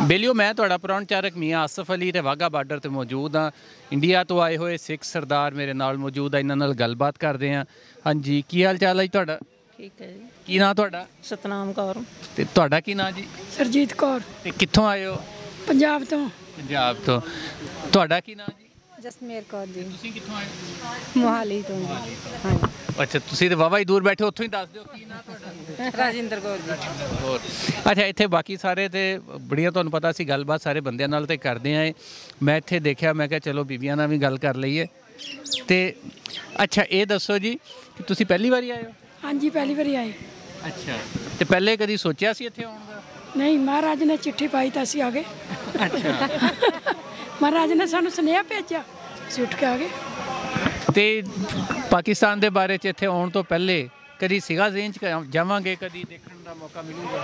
बेलियो मैं तुहाडा परौणचारक मियाँ आसफ अली ते वाघा बार्डर ते मौजूद हाँ। इंडिया तो आए हुए सिख सरदार मेरे नाल मौजूद है, इन्हां नाल गलबात करते हैं। हाँ जी, की हाल चाल है जी तुहाडा? ठीक है जी। की नाम तुहाडा? सतनाम कौर। ते तुहाडा की नाम जी? सरजीत कौर। ते कित्थों आए हो? पंजाब तो। पंजाब तो। तुहाडा की नाम जी? जसमेर कौर जी। तुसीं कित्थों आए हो? मोहाली तो हाँ अच्छा, तुसीं ते वाहवा ही दूर बैठे, उत्थों ही दस दिओ की नाम तुहाडा? राजिंदर कौर जी। ਹੋਰ ਅੱਛਾ, ਇੱਥੇ ਬਾਕੀ ਸਾਰੇ ਤੇ ਬੜੀਆਂ ਤੁਹਾਨੂੰ ਪਤਾ ਸੀ ਗੱਲਬਾਤ ਸਾਰੇ ਬੰਦਿਆਂ ਨਾਲ ਤੇ ਕਰਦੇ ਆਏ। ਮੈਂ ਇੱਥੇ ਦੇਖਿਆ, ਮੈਂ ਕਿਹਾ ਚਲੋ ਬੀਬੀਆਂ ਨਾਲ ਵੀ ਗੱਲ ਕਰ ਲਈਏ। ਤੇ ਅੱਛਾ ਇਹ ਦੱਸੋ ਜੀ ਕਿ ਤੁਸੀਂ ਪਹਿਲੀ ਵਾਰੀ ਆਏ ਹੋ? हाँ जी, पहली बारी आए। ਅੱਛਾ, ਤੇ ਪਹਿਲੇ ਕਦੀ ਸੋਚਿਆ ਸੀ ਇੱਥੇ ਆਉਣ ਦਾ? नहीं, महाराज ने चिट्ठी पाई तो असी आ गए। ਅੱਛਾ। महाराज ने सानू सुनेहा भेजा, असीं उठ के आ गए। ਤੇ ਪਾਕਿਸਤਾਨ ਦੇ ਬਾਰੇ ਚ ਇੱਥੇ ਆਉਣ ਤੋਂ ਪਹਿਲੇ ਕਦੀ ਸੀਗਾ ਜ਼ੇਨ ਚ ਜਾਵਾਂਗੇ, ਕਦੀ ਦੇਖਣ ਦਾ ਮੌਕਾ ਮਿਲੂਗਾ?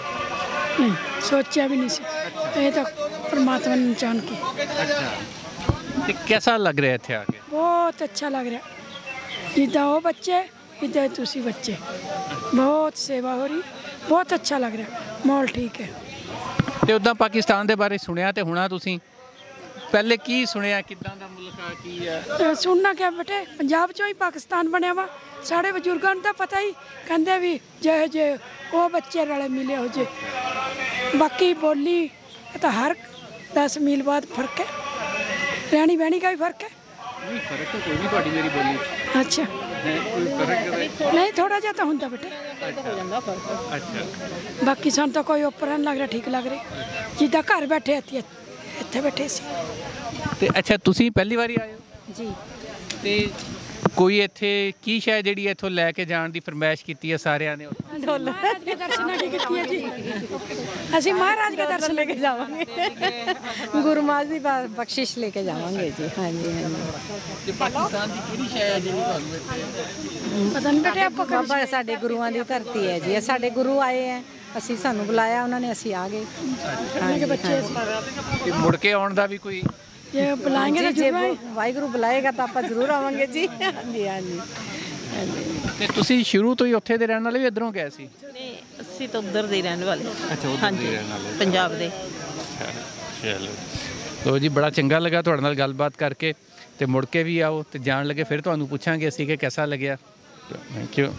नहीं, सोचा भी नहीं सी। ये तो परमात्मा ने चाहन की। ਅੱਛਾ, ਤੇ ਕਿਹਦਾ ਲੱਗ ਰਿਹਾ ਇੱਥੇ ਆ ਕੇ? बहुत अच्छा लग रहा। जिदा वो बच्चे इदा तुसी बच्चे, बहुत सेवा हो रही, बहुत अच्छा लग रहा। माहौल ठीक है। ਤੇ ਉੱਦਾਂ ਪਾਕਿਸਤਾਨ ਦੇ ਬਾਰੇ ਸੁਣਿਆ ਤੇ ਹੁਣਾ ਤੁਸੀਂ ਪਹਿਲੇ ਕੀ ਸੁਣਿਆ, ਕਿੱਦਾਂ ਦਾ ਮੁਲਕ ਆ, ਕੀ ਆ? सुनना क्या बेटे, पंजाब चो ही पाकिस्तान बनया वा। साढ़े बजुर्गों को तो पता ही, कहते भी जे जे वो बच्चे रले मिले हो जे। बाकी बोली तो हर 10 मील बाद फर्क है, रहनी बहनी का भी फर्क है। नहीं, फर्क तो कोई नहीं, ਤੁਹਾਡੀ ਮੇਰੀ ਬੋਲੀ ਚ अच्छा, ਹੈ ਕੋਈ ਫਰਕ? नहीं थोड़ा जा तो होंगे बेटे। अच्छा, बाकी सन तो कोई ऊपर नहीं लग रहा, ठीक लग रहा। जिदा घर बैठे इत्थे बैठे सी। ਤੇ ਅੱਛਾ ਤੁਸੀਂ ਪਹਿਲੀ ਵਾਰੀ ਆਏ ਹੋ? जी। ਤੇ ਕੋਈ ਇੱਥੇ ਕੀ ਸ਼ੈ ਜਿਹੜੀ ਇੱਥੋਂ ਲੈ ਕੇ ਜਾਣ ਦੀ ਫਰਮਾਇਸ਼ ਕੀਤੀ ਹੈ ਸਾਰਿਆਂ ਨੇ? महाराज के दर्शन की कीती है जी। ਅਸੀਂ महाराज के दर्शन लेके जावांगे गुरु महाराज की बख्शिश लेके जावांगे जी। हाँ जी, हाँ जी। ਤੇ ਪਾਕਿਸਤਾਨ ਦੀ ਕਿਹੜੀ ਸ਼ੈ ਹੈ ਜਿਹੜੀ ਤੁਹਾਨੂੰ ਇੱਥੇ? पता नहीं बेटे आपको ਬਾਬਾ ਸਾਡੇ ਗੁਰੂਆਂ ਦੀ ਧਰਤੀ ਹੈ ਜੀ। ਇਹ ਸਾਡੇ ਗੁਰੂ ਆਏ ਹੈ, ਅਸੀਂ ਸਾਨੂੰ ਬੁਲਾਇਆ ਉਹਨਾਂ ਨੇ, ਅਸੀਂ ਆ ਗਏ। के बच्चे ਤੇ ਮੁੜ ਕੇ ਆਉਣ ਦਾ ਵੀ ਕੋਈ? ये बुलाएंगे तो ਜੇ जरूर आए। ਵਾਹਿਗੁਰੂ ਬੁਲਾਏਗਾ ਤਾਂ ਆਪਾਂ ਜ਼ਰੂਰ ਆਵਾਂਗੇ ਜੀ। ਹਾਂਜੀ ਹਾਂਜੀ ਹਾਂਜੀ। ਤੇ ਤੁਸੀਂ ਸ਼ੁਰੂ ਤੋਂ ਹੀ ਉੱਥੇ ਦੇ ਰਹਿਣ ਵਾਲੇ ਵੀ ਇੱਧਰੋਂ ਗਏ ਸੀ? ਨਹੀਂ, ਅਸੀਂ ਤਾਂ ਉੱਧਰ ਦੇ ਹੀ ਰਹਿਣ ਵਾਲੇ। ਅੱਛਾ, ਉੱਧਰ ਦੇ ਰਹਿਣ ਵਾਲੇ। ਪੰਜਾਬ ਦੇ। ਚਲੋ ਤੋ ਜੀ, ਬੜਾ ਚੰਗਾ ਲੱਗਾ ਤੁਹਾਡੇ ਨਾਲ ਗੱਲਬਾਤ ਕਰਕੇ। ਤੇ ਮੁੜ ਕੇ ਵੀ ਆਓ ਤੇ ਜਾਣ ਲੱਗੇ ਫਿਰ ਤੁਹਾਨੂੰ ਪੁੱਛਾਂਗੇ ਅਸੀਂ ਕਿ ਕਿਹਦਾ ਲੱਗਿਆ। Thank you.